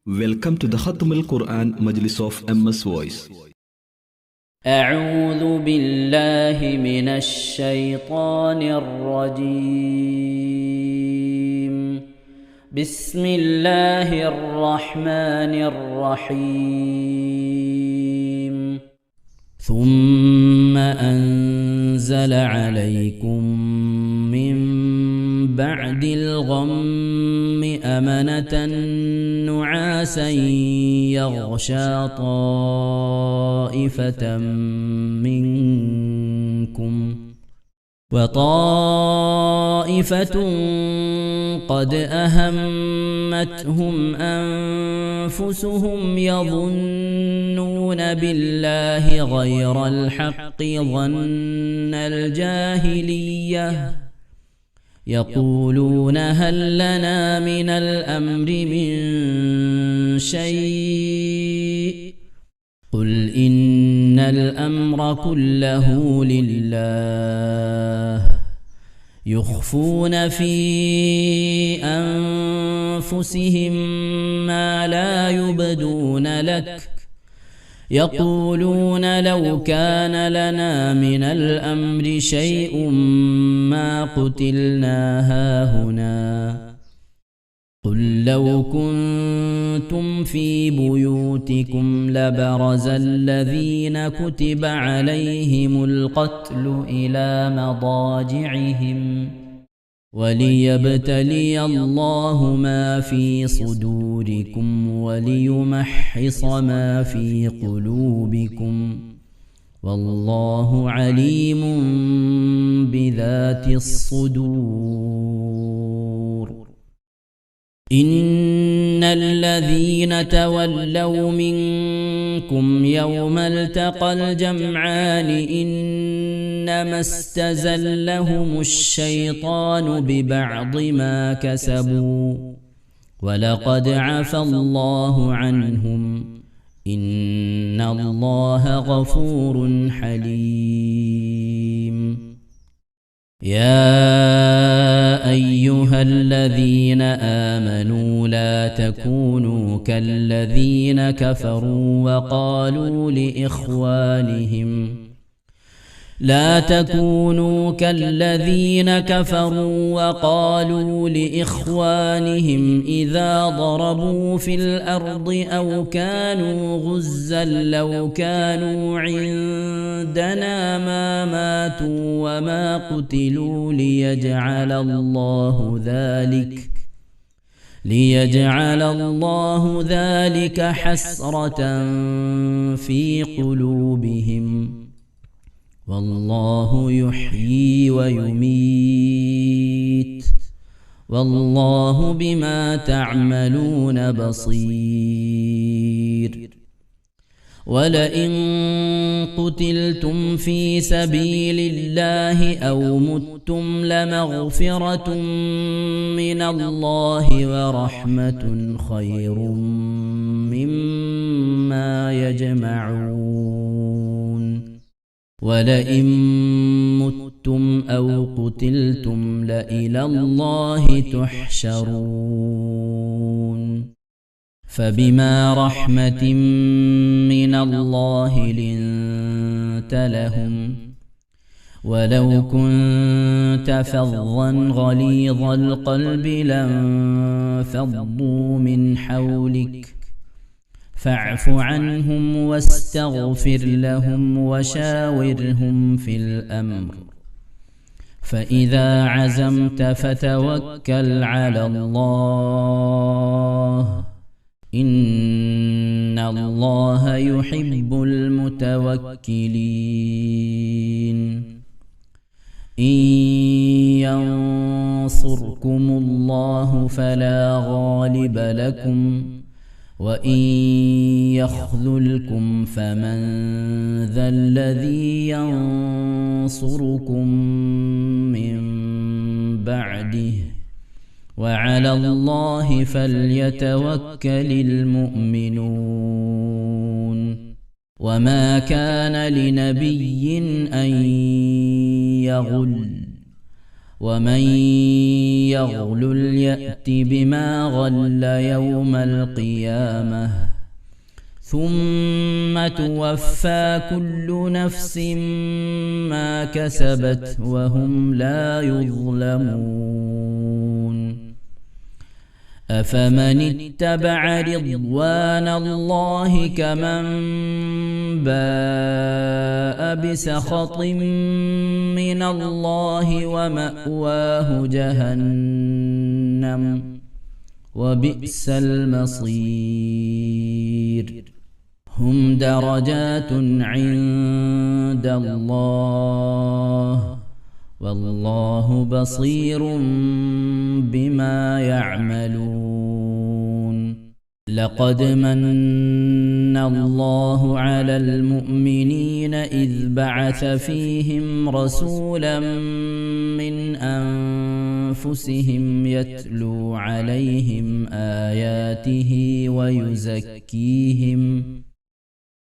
Welcome to the Khatm al-Quran Majlis of MS Voice. أعوذ بالله من الشيطان الرجيم. بسم الله الرحمن الرحيم. ثم أنزل عليكم من بعد الغم أمنة نعاسا يغشى طائفة منكم وطائفة قد أهمتهم أنفسهم يظنون بالله غير الحق ظن الجاهلية يقولون هل لنا من الأمر من شيء قل إن الأمر كله لله يخفون في أنفسهم ما لا يبدون لك يقولون لو كان لنا من الأمر شيء ما قتلنا هاهنا قل لو كنتم في بيوتكم لبرز الذين كتب عليهم القتل إلى مضاجعهم وليبتلي الله ما في صدوركم وليمحص ما في قلوبكم والله عليم بذات الصدور. إن الذين تولوا منكم يوم التقى الجمعان إنما استزلهم الشيطان ببعض ما كسبوا ولقد عفى الله عنهم إن الله غفور حليم. يا أيها الذين آمنوا لا تكونوا كالذين كفروا وقالوا لإخوانهم إذا ضربوا في الأرض أو كانوا غزا لو كانوا عندنا ما ماتوا وما قتلوا ليجعل الله ذلك حسرة في قلوبهم والله يحيي ويميت والله بما تعملون بصير. ولئن قتلتم في سبيل الله أو متم لمغفرة من الله ورحمة خير مما يجمعون. ولئن متم أو قتلتم لإلى الله تحشرون. فبما رحمة من الله لنت لهم ولو كنت فظا غليظ القلب لانفضوا من حولك فاعف عنهم واستغفر لهم وشاورهم في الأمر فإذا عزمت فتوكل على الله إن الله يحب المتوكلين. إن ينصركم الله فلا غالب لكم وإن يخذلكم فمن ذا الذي ينصركم من بعده وعلى الله فليتوكل المؤمنون. وما كان لنبي أن يغل ومن يغلل يأت بما غل يوم القيامة ثم توفى كل نفس ما كسبت وهم لا يظلمون أفمن اتبع رضوان الله كمن باء بسخط من الله ومأواه جهنم وبئس المصير هم درجات عند الله والله بصير بما يعملون لقد من الله على المؤمنين إذ بعث فيهم رسولا من أنفسهم يتلو عليهم آياته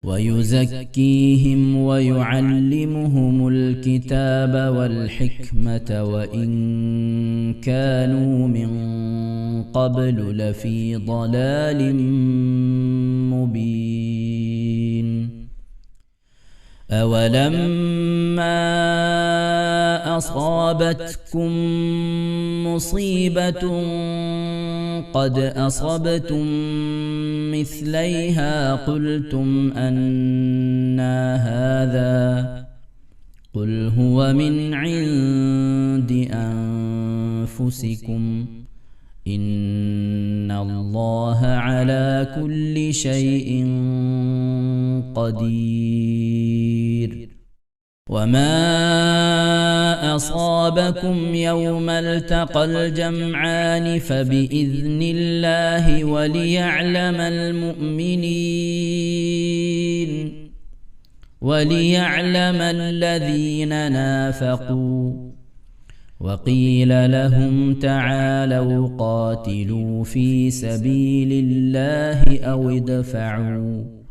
ويزكيهم ويعلمهم الكتاب والحكمة وإن كانوا من قبل لفي ضلال مبين أولما أصابتكم مصيبة قد أصبتم مثليها قلتم أنى هذا قل هو من عند أنفسكم إن الله على كل شيء قدير وما أصابكم يوم التقى الجمعان فبإذن الله وليعلم الذين نافقوا وقيل لهم تعالوا قاتلوا في سبيل الله أو ادفعوا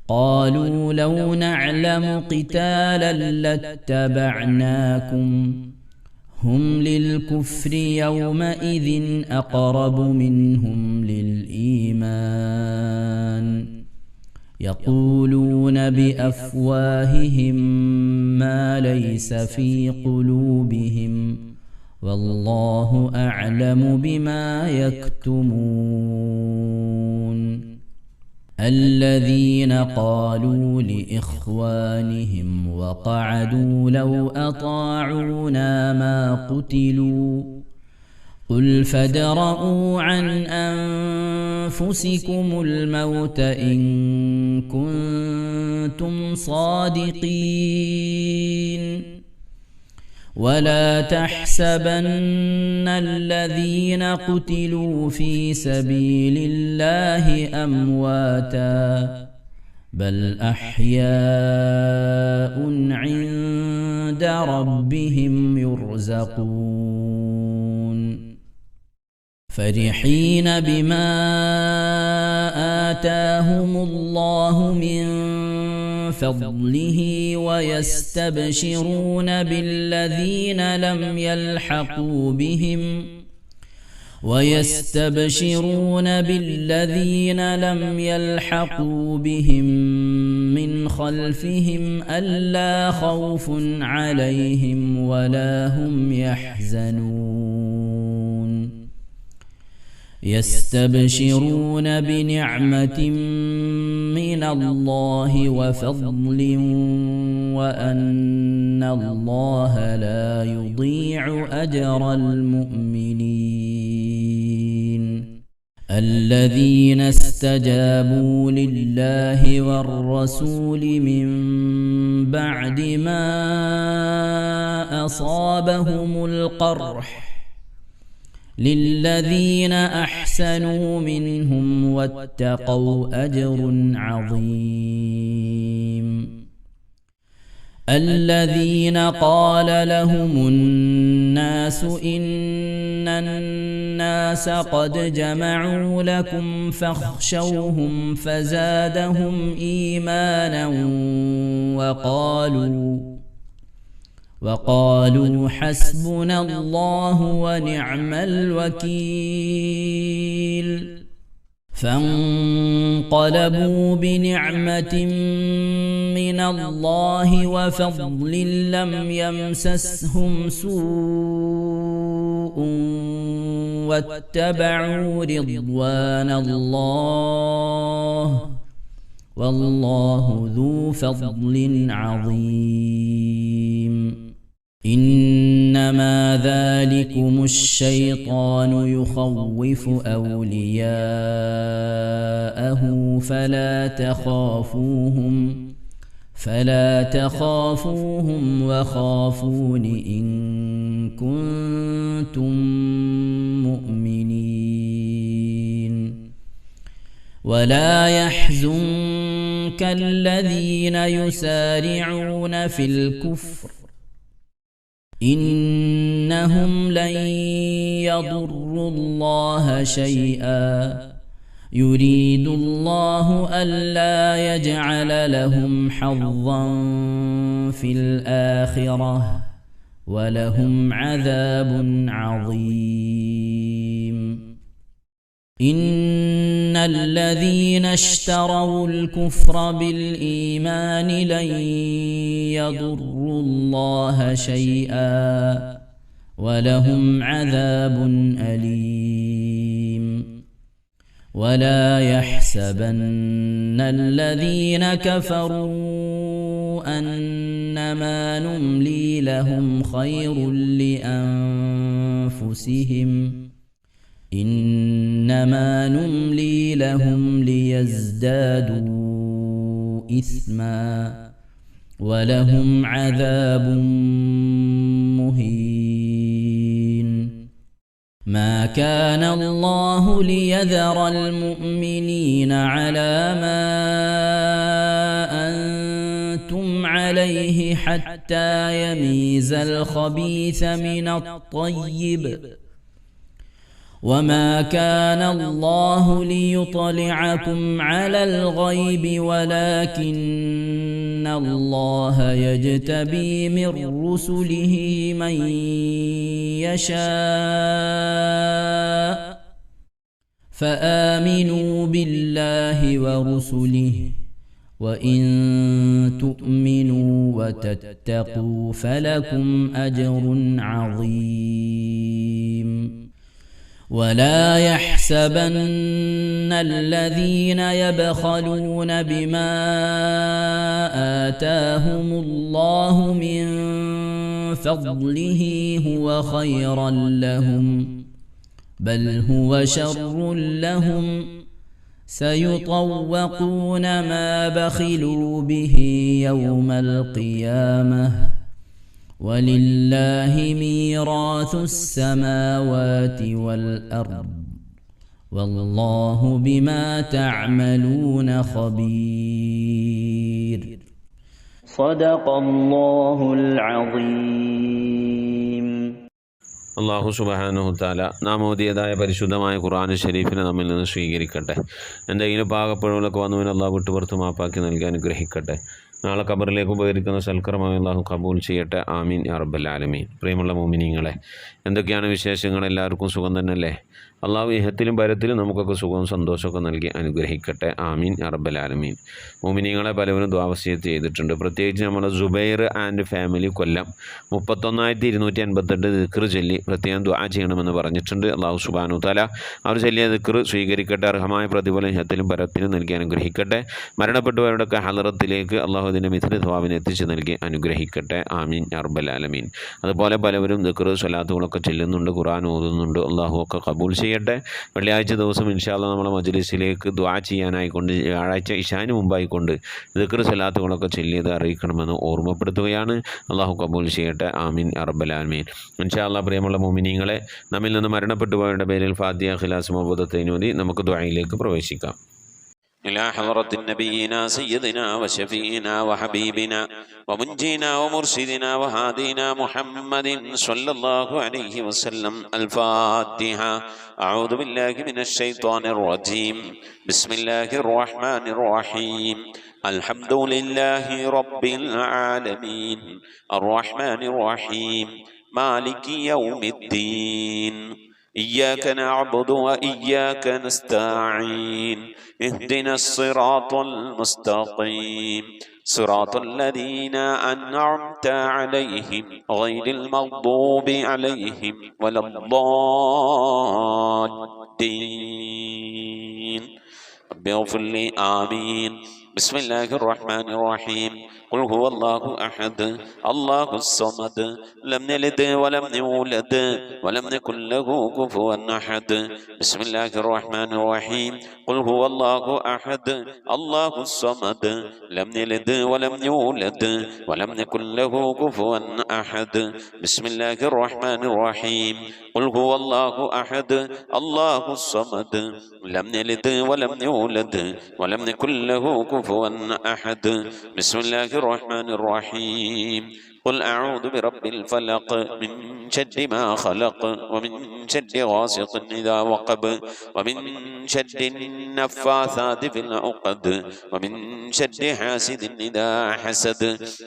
قالوا لو نعلم قتالا لاتبعناكم هم للكفر يومئذ أقرب منهم للإيمان يقولون بأفواههم ما ليس في قلوبهم والله أعلم بما يكتمون الذين قالوا لإخوانهم وقعدوا لو أطاعونا ما قتلوا قل فادرءوا عن أنفسكم الموت إن كنتم صادقين ولا تحسبن الذين قتلوا في سبيل الله أمواتا بل أحياء عند ربهم يرزقون فرحين بما آتاهم الله من فضله ويستبشرون بالذين لم يلحقوا بهم من خلفهم ألا خوف عليهم ولا هم يحزنون يستبشرون بنعمة من الله وفضل وأن الله لا يضيع أجر المؤمنين الذين استجابوا لله والرسول من بعد ما أصابهم القرح للذين أحسنوا منهم واتقوا أجر عظيم الذين قال لهم الناس إن الناس قد جمعوا لكم فاخشوهم فزادهم إيمانا وقالوا حسبنا الله ونعم الوكيل فانقلبوا بنعمة من الله وفضل لم يمسسهم سوء واتبعوا رضوان الله والله ذو فضل عظيم إنما ذلكم الشيطان يخوف أولياءه فلا تخافوهم وخافون إن كنتم مؤمنين ولا يحزنك الذين يسارعون في الكفر إنهم لن يضروا الله شيئا يريد الله ألا يجعل لهم حظا في الآخرة ولهم عذاب عظيم إن الذين اشتروا الكفر بالإيمان لن يضروا الله شيئا ولهم عذاب أليم ولا يحسبن الذين كفروا أنما نملي لهم خير لأنفسهم إنما نملي لهم ليزدادوا إثما ولهم عذاب مهين ما كان الله ليذر المؤمنين على ما أنتم عليه حتى يميز الخبيث من الطيب وما كان الله ليطلعكم على الغيب ولكن الله يجتبي من رسله من يشاء فآمنوا بالله ورسله وإن تؤمنوا وتتقوا فلكم أجر عظيم ولا يحسبن الذين يبخلون بما آتاهم الله من فضله هو خيرا لهم بل هو شر لهم سيطوقون ما بخلوا به يوم القيامة ولله ميراث السماوات والأرض والله بما تعملون خبير صدق الله العظيم. അള്ളാഹു സുബ്ഹാനഹു തആല നാം ഓതിയതായ പരിശുദ്ധമായ ഖുർആൻ ഷരീഫിനെ നമ്മിൽ നിന്ന് സ്വീകരിക്കട്ടെ. എന്തെങ്കിലും പാകപ്പിഴവുകളൊക്കെ വന്നുവിന് അള്ളാഹു വിട്ടുപുറത്ത് മാപ്പാക്കി നൽകി അനുഗ്രഹിക്കട്ടെ. നാളെ ഖബറിലേക്ക് ഉപകരിക്കുന്ന സൽക്കരമായി അള്ളാഹു കബൂൽ ചെയ്യട്ടെ. ആമീൻ യാ റബ്ബൽ ആലമീൻ. പ്രിയമുള്ള മുഅ്മിനീങ്ങളെ, എന്തൊക്കെയാണ് വിശേഷങ്ങൾ? എല്ലാവർക്കും സുഖം തന്നെയല്ലേ? അള്ളാഹു ഇഹത്തിലും പരത്തിലും നമുക്കൊക്കെ സുഖവും സന്തോഷമൊക്കെ നൽകി അനുഗ്രഹിക്കട്ടെ. ആമീൻ യാ റബ്ബൽ ആലമീൻ. മുഅ്മിനീങ്ങളെ പലവരും ദുആ വസിയത്ത് ചെയ്തിട്ടുണ്ട്. പ്രത്യേകിച്ച് നമ്മുടെ സുബൈർ ആൻഡ് ഫാമിലി കൊല്ലം 31258 ദിക്ർ ചൊല്ലി പ്രത്യേകം ദുആ ചെയ്യണമെന്ന് പറഞ്ഞിട്ടുണ്ട്. അള്ളാഹു സുബ്ഹാനഹു തആല അവർ ചൊല്ലിയ ദിക്ർ സ്വീകരിക്കട്ടെ. അർഹമായ പ്രതിഫലം ഇഹത്തിലും പരത്തിലും നൽകി അനുഗ്രഹിക്കട്ടെ. മരണപ്പെട്ടവരുടെയൊക്കെ ഹളറത്തിലേക്ക് അള്ളാഹു അതിൻ്റെ മിഥില ദ്വാവിനെ എത്തിച്ച് നൽകി അനുഗ്രഹിക്കട്ടെ. ആമീൻ യാ റബ്ബൽ ആലമീൻ. അതുപോലെ പലവരും ദിക്ർ സ്വലാത്തുകളൊക്കെ ചെല്ലുന്നുണ്ട്, ഖുർആൻ ഓതുന്നുണ്ട്. അള്ളാഹു ഒക്കെ കബൂൽ ചെയ്യട്ടെ. വെള്ളിയാഴ്ച ദിവസം ഇൻഷാ അല്ലാഹ് നമ്മളെ മജ്ലിസിലേക്ക് ദുആ ചെയ്യാനായിക്കൊണ്ട് വ്യാഴാഴ്ച ഇശാന് മുമ്പായിക്കൊണ്ട് ദിക്ർ സ്വലാത്തുകളൊക്കെ ചൊല്ലിയത് അറിയിക്കണമെന്ന് ഓർമ്മപ്പെടുത്തുകയാണ്. അള്ളാഹു കബൂൽ ചെയ്യട്ടെ. ആമീൻ യാ റബ്ബൽ ആലമീൻ. ഇൻഷാ അല്ലാഹ് പ്രിയമുള്ള മുഅ്മിനീങ്ങളെ, നമ്മിൽ നിന്ന് മരണപ്പെട്ടു പോയവരുടെ പേരിൽ ഫാത്തിഹ, ഖിലാസ്, മൗബൂദത്തൈൻ ഓതി നമുക്ക് ദുആയിലേക്ക് പ്രവേശിക്കാം. إلى حضرة نبينا سيدنا وشفينا وحبيبنا ومنجينا ومرشدنا وهادينا محمد صلى الله عليه وسلم. الفاتحة. أعوذ بالله من الشيطان الرجيم. بسم الله الرحمن الرحيم. الحمد لله رب العالمين الرحمن الرحيم مالك يوم الدين إياك نعبد وإياك نستعين اهدنا الصراط المستقيم صراط الذين أنعمت عليهم غير المغضوب عليهم ولا الضالين. رب اغفر لي آمين. بسم الله الرحمن الرحيم. قل هو الله أحد الله الصمد لم يلد ولم يولد ولم يكن له كفوا أحد. بسم الله الرحمن الرحيم. قل هو الله أحد الله الصمد لم يلد ولم يولد ولم يكن له كفوا أحد. بسم الله الرحمن الرحيم. قل هو الله أحد الله الصمد لم يلد ولم يولد ولم يكن له كفوا أحد. بسم الله الرحمن الرحيم. قل أعوذ برب الفلق من شر ما خلق ومن شر غاسق إذا وقب ومن شر النفاثات في العقد ومن شر حاسد إذا حسد.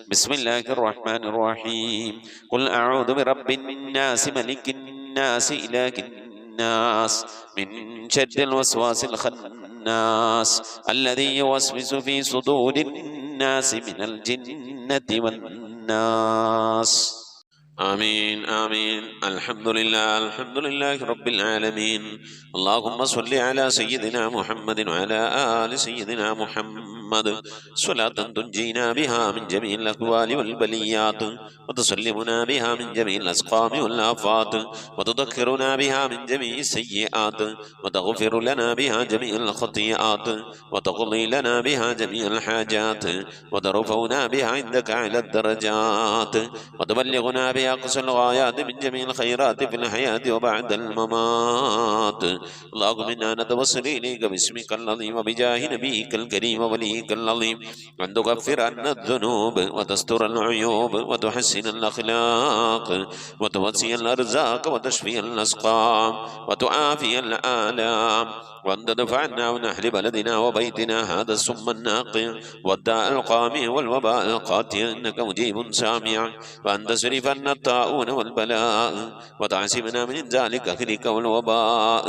بسم الله الرحمن الرحيم. قل أعوذ برب الناس ملك الناس إله الناس من شر الوسواس الخناس الذي يوسوس في صدور الناس من الجنة والناس. آمين آمين. الحمد لله رب العالمين. اللهم صل على سيدنا محمد وعلى آل سيدنا محمد صلاة تنجينا بها من جميع الأهوال والبليات وتسلمنا بها من جميع الأسقام والآفات وتذكرنا بها من جميع السيئات وتغفر لنا بها جميع الخطيئات وتقضي لنا بها جميع الحاجات وترفعنا بها عندك على الدرجات وتبلغنا بها أقصى الغايات من جميع الخيرات في الحياة وبعد الممات. اللهم إنا نتوسل إليك باسمك العظيم وبجاه نبيك الكريم ووليك العظيم أن تغفر عنا الذنوب وتستر العيوب وتحسن الأخلاق وتوسع الأرزاق وتشفي الأسقام وتعافي الآلام وأن تدفع عنا ونحل بلدنا وبيتنا هذا السم الناقع والداء القامع والوباء القاتل إنك مجيب سامع. وأن تصرف عنا الطاعون والبلاء وتعصمنا من ذلك أهلك والوباء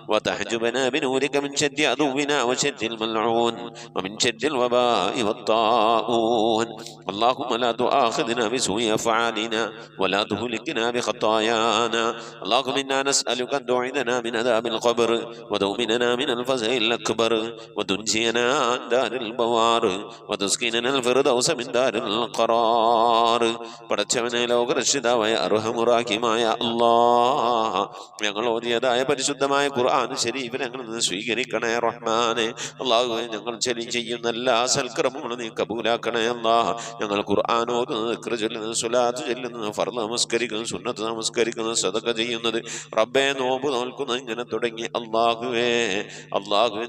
وتحجبنا بنورك من شر عدونا وشر الملعون ومن شر الوباء والطاعون. اللهم لا تؤاخذنا بسوء أفعالنا ولا تهلكنا بخطايانا. اللهم إنا نسألك أن تعيذنا من عذاب القبر وتؤمننا من الفزع الأكبر وتنجينا عن دار البوار وتسكننا الفردوس من دار القرار. പടച്ചവനെ ലോകരക്ഷിതാവായ അർഹമുറാഹിമായ അല്ലാഹ്, ഞങ്ങൾ ഓതിയതായ പരിശുദ്ധമായ ഖുർആൻ ശരീഫ് ഞങ്ങൾ നിന്ന് സ്വീകരിക്കണേ റഹ്മാനെ. അല്ലാഹുവേ, ഞങ്ങൾ ചെയ്യുന്ന എല്ലാ സൽക്കർമ്മങ്ങളും നീ കബൂലാക്കണേ അല്ലാഹ്. ഞങ്ങൾ ഖുർആൻ ഓതുന്നത്, ദിക്ർ ചൊല്ലുന്നത്, സ്വലാത്ത് ചൊല്ലുന്നത്, ഫർള് നമസ്കരിക്കുന്നത്, സുന്നത്ത് നമസ്കരിക്കുന്നത്, സദഖ ചെയ്യുന്നത്, റബ്ബേ നോമ്പ് നോൽക്കുന്നത്, ഇങ്ങനെ തുടങ്ങി അല്ലാഹുവേ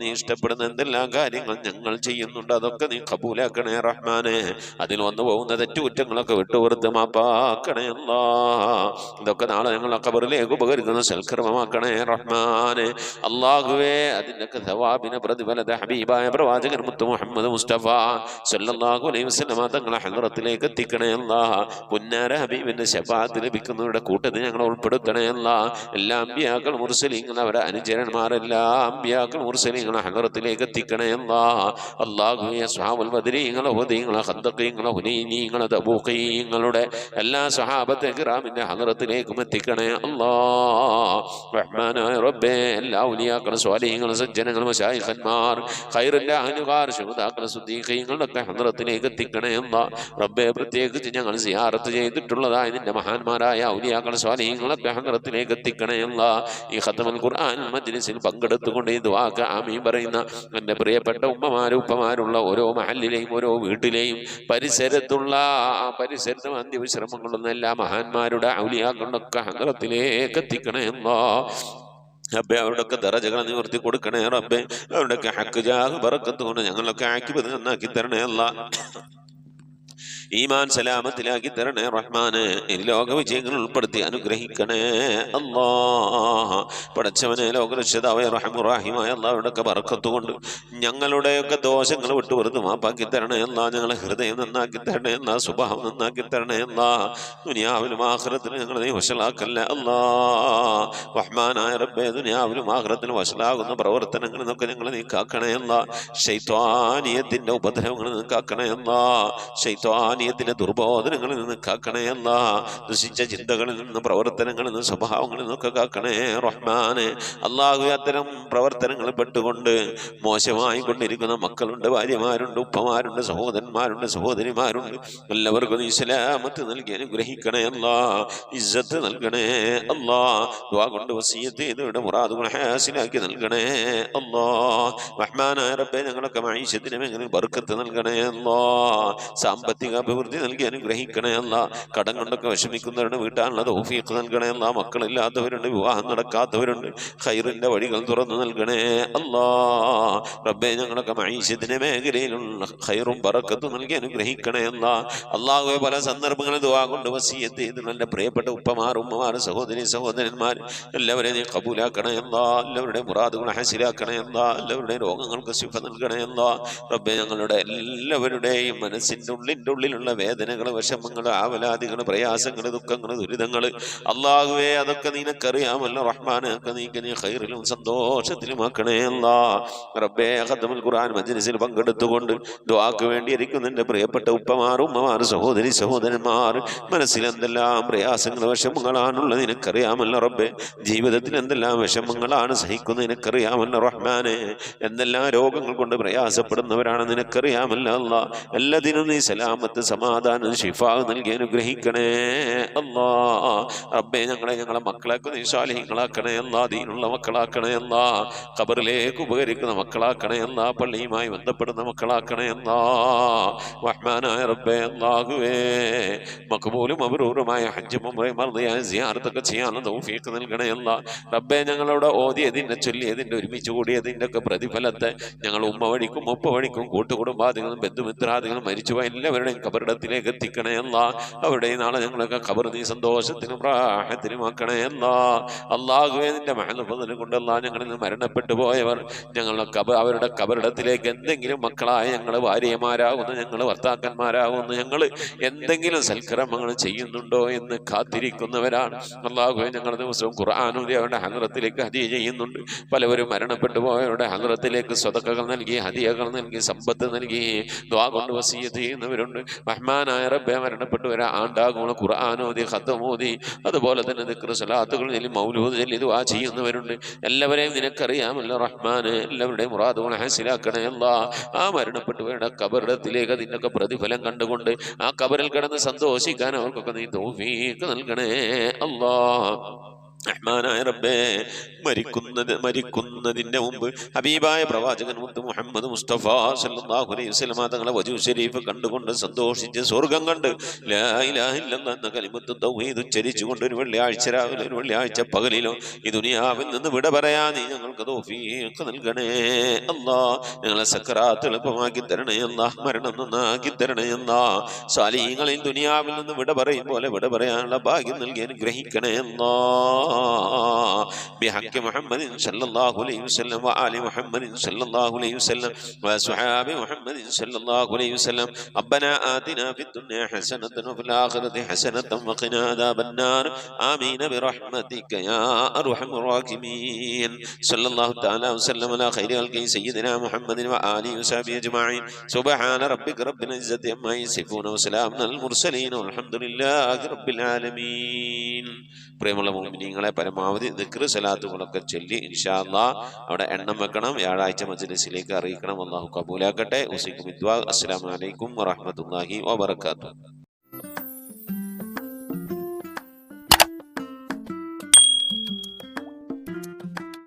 നീ ഇഷ്ടപ്പെടുന്ന എന്തെല്ലാം കാര്യങ്ങൾ ഞങ്ങൾ ചെയ്യുന്നുണ്ട് അതൊക്കെ നീ കബൂലാക്കണേ റഹ്മാനെ. അതിൽ വന്നു പോകുന്ന തെറ്റുകുറ്റങ്ങളൊക്കെ വിട്ടുപുറത്ത് മാപ്പാക്കണേ അല്ലാഹ്. ഇതൊക്കെ നാളെ ഞങ്ങൾ ഖബറിലേക്ക് ഉപകരിക്കുന്ന സൽക്കർമ്മമാക്കണേ റഹ്മാനെ. അല്ലാഹുവേ, അതിൻ്റെയൊക്കെ സവാബിനെ പ്രതിഫലത്തെ ഹബീബായ പ്രവാചകൻ മുത്ത് മുഹമ്മദ് മുസ്തഫ സല്ലല്ലാഹു അലൈഹി വസല്ലമ തങ്ങളെ ഹദ്റത്തിലേക്ക് എത്തിക്കണേ അല്ലാഹ്. പുന്നാര ഹബീബിന്റെ ശഫാഅത്ത് ലഭിക്കുന്നവരുടെ കൂട്ടത്തിൽ ഞങ്ങളെ ഉൾപ്പെടുത്തണേ അല്ലാഹ്. എല്ലാ അമ്പിയാക്കൾ മുർസലീങ്ങൾ അവരുടെ അനുചരന്മാരെല്ലാം അമ്പിയാക്കൾ മുർസലീങ്ങളെ ഹദ്റത്തിലേക്ക് എത്തിക്കണേ അല്ലാഹ്. അല്ലാഹുവേ, അസ്ഹാബുൽ ബദരീങ്ങളെ ഉഹദീങ്ങളെ ഖന്ദഖീങ്ങളെ ഹുനൈനീങ്ങളെ തബൂഖീങ്ങളുടെ എല്ലാ സ്വഹാബത്തെ കിറാമിന്റെ ഹദ്റത്തിലേക്കും എത്തിക്കണേ അല്ലാഹ്. റഹ്മാനായ റബ്ബേ, എല്ലാ ഔലിയാക്കളും സ്വാലിഹീങ്ങളും സജ്ജനങ്ങളും മശായിഖന്മാർ ഖൈറിന്റെ അഹ്ലുകാർ ശുഹദാക്കളും സുദ്ദീഖീങ്ങളുടെ ഒക്കെ ഹദ്റത്തിലേക്ക് എത്തിക്കണേ അല്ലാഹ്. റബ്ബേ, പ്രത്യേകിച്ച് ഞങ്ങൾ സിയാറത്ത് ചെയ്തിട്ടുള്ളതായ നിന്റെ മഹാന്മാരായ ഔലിയാക്കൾ സ്വാലിഹീങ്ങളൊക്കെ ഹദ്റത്തിലേക്ക് എത്തിക്കണേ അല്ലാഹ്. ഈ ഖത്മുൽ ഖുർആൻ മജ്ലിസിൽ പങ്കെടുത്തുകൊണ്ട് ഈ ദുആക്ക് ആമീൻ പറയുന്ന എൻ്റെ പ്രിയപ്പെട്ട ഉമ്മമാരും ഉപ്പമാരുള്ള ഓരോ മഹല്ലിലെയും ഓരോ വീട്ടിലെയും പരിസരത്തുള്ള പരിസരത്തും അന്ത്യവിശ്രമങ്ങളുള്ള എല്ലാ മഹാന്മാരുടെ ഔലിയാക്കളുടെ ഒക്കെ ഹദ്റത്തിലേക്ക് എത്തിക്കണേ അല്ലാഹ്. റബ്ബേ അവരുടെയൊക്കെ ദറജകൾ നിവർത്തി കൊടുക്കണേ റബ്ബേ. അവരുടെയൊക്കെ ഹക്ക് ജാഹ് ബറക്കത്ത് കൊണ്ട് ഞങ്ങളൊക്കെ ആക്കിബത് നന്നാക്കി തരണേ അല്ലാ. ഈമാൻ സലാമത്തിലാക്കി തരണേ റഹ്മാനെ. ലോക വിജയങ്ങൾ ഉൾപ്പെടുത്തി അനുഗ്രഹിക്കണേ അല്ലാഹ്. പടച്ചവനെ ലോകരക്ഷിതാവായ റഹ്മുറാഹിമായ അല്ലാഹുവിന്റെ ബർക്കത്ത് കൊണ്ട് ഞങ്ങളുടെയൊക്കെ ദോഷങ്ങൾ വിട്ടുപുറത്ത് മാപ്പാക്കി തരണേ അല്ലാ. ഞങ്ങളെ ഹൃദയം നന്നാക്കി തരണേ അല്ലാ. സ്വഭാവം നന്നാക്കി തരണേ അല്ലാ. ദുനിയാവിലും ആഖിറത്തിലും ഞങ്ങളെ നീ വശലാക്കല്ലേ അല്ലാ. റഹ്മാനായ റബ്ബേ, ദുനിയാവിലും ആഖിറത്തിലും വശലാകുന്ന പ്രവർത്തനങ്ങളിൽ നിന്നൊക്കെ ഞങ്ങളെ നീ കാക്കണേ അല്ലാ. ശൈത്വാനിയത്തിന്റെ ഉപദ്രവങ്ങളിൽ നിന്ന് കാക്കണേ അല്ലാ. ശൈത്വാനിയത്തിന്റെ ദുർബോധനങ്ങളിൽ നിന്ന് കാക്കണേ അല്ലാ. ദുഷിച്ച ചിന്തകളിൽ നിന്ന്, പ്രവർത്തനങ്ങളിൽ നിന്ന്, സ്വഭാവങ്ങളിൽ നിന്നൊക്കെ കാക്കണേ റഹ്മാനെ. അല്ലാഹു അത്തരം പ്രവർത്തനങ്ങളിൽ പെട്ടുകൊണ്ട് മോശമായി കൊണ്ടിരിക്കുന്ന മക്കളുണ്ട്, ഭാര്യമാരുണ്ട്, ഉപ്പമാരുണ്ട്, സഹോദരന്മാരുണ്ട്, സഹോദരിമാരുണ്ട്. എല്ലാവർക്കും നീ സലാമത്ത് നൽകി അനുഗ്രഹിക്കണേ അല്ലാ. ഇസ്സത്ത് നൽകണേ അല്ലാ. ദുആ കൊണ്ട് വസിയത്ത് ചെയ്തവരുടെ മുറാദുകൾ ഹാസിലാക്കി നൽകണേ അല്ലാ. റഹ്മാനായ റബ്ബേ, ഞങ്ങളൊക്കെ മഈശത്തിന് മേഖലയിൽ ബർക്കത്ത് നൽകണേ അല്ലാ. സാമ്പത്തിക അഭിവൃദ്ധി നൽകി അനുഗ്രഹിക്കണേ അല്ല. കടം കൊണ്ടൊക്കെ വിഷമിക്കുന്നവരുടെ വീട്ടാനുള്ള തൗഫീഖ് നൽകണേ അല്ല. മക്കളില്ലാത്തവരുണ്ട്, വിവാഹം നടക്കാത്തവരുണ്ട്, ഖൈറിന്റെ വഴികൾ തുറന്നു നൽകണേ അല്ലാ. റബ്ബേ, ഞങ്ങളൊക്കെ മഈശത്തിന്റെ മേഖലയിലുള്ള ഖൈറും ബറക്കത്തും നൽകി അനുഗ്രഹിക്കണേ അല്ല. അല്ലാഹുവേ, പല സന്ദർഭങ്ങളിൽ ദുആ കൊണ്ട് വസിയത്ത് ചെയ്തിട്ടുള്ള എൻ്റെ പ്രിയപ്പെട്ട ഉപ്പമാർ, ഉമ്മമാർ, സഹോദരി സഹോദരന്മാർ എല്ലാവരെയും നീ ഖബൂലാക്കണേ അല്ല. എല്ലാവരുടെയും മുറാദുകൾ ഹാസിലാക്കണേ അല്ല. എല്ലാവരുടെയും രോഗങ്ങൾക്ക് ശിഫ നൽകണേ അല്ല. റബ്ബേ, ഞങ്ങളുടെ എല്ലാവരുടെയും മനസ്സിൻ്റെ ഉള്ളിലുള്ള വേദനകൾ, വിഷമങ്ങൾ, ആവലാദികൾ, പ്രയാസങ്ങൾ, ദുഃഖങ്ങൾ, ദുരിതങ്ങൾ അല്ലാഹുവേ അതൊക്കെ നിനക്കറിയാമല്ലോ റഹ്മാനെ. ഒക്കെ നീ ഖൈറിലും സന്തോഷത്തിലുമാക്കണേ അല്ലാ. റബ്ബേ, ഖത്മുൽ ഖുർആൻ മജ്ലിസിൽ പങ്കെടുത്തുകൊണ്ട് ദുആക്ക് വേണ്ടി ഇരിക്കുന്ന എൻ്റെ പ്രിയപ്പെട്ട ഉപ്പമാർ, ഉമ്മമാർ, സഹോദരി സഹോദരന്മാർ മനസ്സിൽ എന്തെല്ലാം പ്രയാസങ്ങൾ, വിഷമങ്ങളാണുള്ളത് നിനക്കറിയാമല്ലോ റബ്ബേ. ജീവിതത്തിൽ എന്തെല്ലാം വിഷമങ്ങളാണ് സഹിക്കുന്നത് നിനക്കറിയാമല്ലോ റഹ്മാനെ. എന്തെല്ലാം രോഗങ്ങൾ കൊണ്ട് പ്രയാസപ്പെടുന്നവരാണ് നിനക്കറിയാമല്ലോ അല്ലാ. എല്ലാത്തിനും നീ സലാമത്ത്, സമാധാനം, ശിഫാ നൽകി അനുഗ്രഹിക്കണേ അല്ലാ. റബ്ബേ, ഞങ്ങളെ മക്കളൊക്കെ നീ സാലിഹീങ്ങളാക്കണേ അല്ലാ. ദീനുള്ള മക്കളാക്കണേ അല്ലാ. ഖബറിലേക്ക് ഉപകരിക്കുന്ന മക്കളാക്കണേ അല്ലാ. പള്ളിയുമായി ബന്ധപ്പെടുന്ന മക്കളാക്കണേ അല്ലാ. റഹ്മാനായ റബ്ബേ, അല്ലാഹുവേ, മഖ്ബൂലും മബ്റൂറുമായ ഹജ്ജും ഉംറയും മർദിയായ സിയാറത്തൊക്കെ ചെയ്യാനുള്ള തൗഫീഖ് നൽകണേ അല്ലാ. റബ്ബേ, ഞങ്ങളോട് ഓതിയതിൻ്റെ, ചൊല്ലിയതിൻ്റെ, ഒരുമിച്ച് കൂടിയതിൻ്റെ ഒക്കെ പ്രതിഫലത്തെ ഞങ്ങൾ ഉമ്മ വഴിക്കും ഉപ്പ വഴിക്കും കൂട്ടുകുടുംബാദികളും ബന്ധുമിത്രാദികളും മരിച്ചുപോയ എല്ലാവരുടെയും ഖബറിടത്തിലേക്ക് എത്തിക്കണേ അല്ലാ. അവരുടെ നാളെ ഞങ്ങളൊക്കെ ഖബർ നീ സന്തോഷത്തിനും റാഹത്തിനുമാക്കണേ അല്ലാ. അല്ലാഹുവേ, നിന്റെ മഹൽ ഫദ്ൽ കൊണ്ടല്ലാ ഞങ്ങളിൽ നിന്ന് മരണപ്പെട്ടു പോയവർ അവരുടെ ഖബറിടത്തിലേക്ക് എന്തെങ്കിലും മക്കളായ ഞങ്ങൾ ഭാര്യമാരാകുന്നു, ഞങ്ങൾ ഭർത്താക്കന്മാരാകുന്നു, ഞങ്ങൾ എന്തെങ്കിലും സൽക്കർമ്മങ്ങൾ ചെയ്യുന്നുണ്ടോ എന്ന് കാത്തിരിക്കുന്നവരാണ്. അല്ലാഹുവേ, ഞങ്ങൾ ദിവസവും ഖുർആനൂതി അവരുടെ ഹദ്റത്തിലേക്ക് ഹദിയ ചെയ്യുന്നുണ്ട്. പലവരും മരണപ്പെട്ടു പോയവരുടെ ഹദ്റത്തിലേക്ക് സ്വതക്കകൾ നൽകി, ഹദിയകൾ നൽകി, സമ്പത്ത് നൽകി ദുആ കൊണ്ട് വസിയത്ത് ചെയ്യുന്നവരുണ്ട്. റഹ്മാനായ റബ്ബേ, മരണപ്പെട്ടവരെ ആണ്ടാകുമ്പോൾ ഖുർആനോദി, ഖത്മോദി, അതുപോലെ തന്നെ ദിക്ർ, സ്വലാത്തുകൾ ചൊല്ലി, മൗലൂദ് ചൊല്ലി ദുആ ചെയ്യുന്നവരുണ്ട്. എല്ലാവരെയും നിനക്കറിയാമല്ലോ റഹ്മാനെ. എല്ലാവരുടെയും മുറാദുകൾ ഹാസിലാക്കണേ അല്ലാ. ആ മരണപ്പെട്ടവരുടെ ഖബറിടത്തിലേക്ക് അതിൻ്റെയൊക്കെ പ്രതിഫലം കണ്ടുകൊണ്ട് ആ ഖബറിൽ കിടന്ന് സന്തോഷിക്കാൻ അവർക്കൊക്കെ നീ തൗഫീഖ് നൽകണേ അല്ലാ. റഹ്മാനായ റബ്ബേ, മരിക്കുന്നതിന്റെ മുമ്പ് ഹബീബായ പ്രവാചകൻ മുത്ത് മുഹമ്മദ് മുസ്തഫ സല്ലല്ലാഹു അലൈഹി വസല്ലം തങ്ങളെ വജൂ ശരീഫ് കണ്ടുകൊണ്ട് സന്തോഷിച്ച് സ്വർഗം കണ്ട് ലാ ഇലാഹ ഇല്ലല്ലാഹ് എന്ന കലിമത്ത് തൗഹീദ് ഉച്ചരിച്ചുകൊണ്ട് ഒരു വെള്ളിയാഴ്ച രാവിലെ, ഒരു വെള്ളിയാഴ്ച പകലിലോ ഈ ദുനിയാവിൽ നിന്ന് വിട പറയാൻ നീ ഞങ്ങൾക്ക് തൗഫീഖ് നൽകണേ അല്ലാ. ഞങ്ങളെ സക്കറാത്ത് എളുപ്പമാക്കി തരണേ അല്ലാ. മരണം നന്നാക്കി തരണേ അല്ലാ. സാലിഹീങ്ങളിൽ ദുനിയാവിൽ നിന്ന് വിട പറയും പോലെ വിട പറയാനുള്ള ഭാഗ്യം നൽകി അനുഗ്രഹിക്കണേ അല്ലാ. بحق محمد صلى الله عليه وسلم وآل محمد صلى الله عليه وسلم وصحاب محمد صلى الله عليه وسلم. ربنا آتنا في الدنيا حسنة وفي الآخرة حسنة وقنا عذاب النار. آمين برحمتك يا أرحم الراحمين. صلى الله تعالى وسلم على خير خلق سيدنا محمد وآله وصحبه أجمعين. سبحان ربك رب العزة عما يصفون وسلام على المرسلين والحمد لله رب العالمين. പ്രിയമുള്ള മുഅ്മിനീങ്ങളെ, പരമാവധി ദിക്ർ സലാത്തുകളൊക്കെ ചൊല്ലി ഇൻഷാ അല്ലാഹ് അവിടെ എണ്ണം വെക്കണം. വ്യാഴാഴ്ച മജ്ലിസിലേക്ക് അറിയിക്കണം. അല്ലാഹു കബൂലാക്കട്ടെ. ഉസീക്കും ബിദ്ദുആ. അസ്സലാമു അലൈക്കും വറഹ്മത്തുള്ളാഹി വബറകാതുഹു.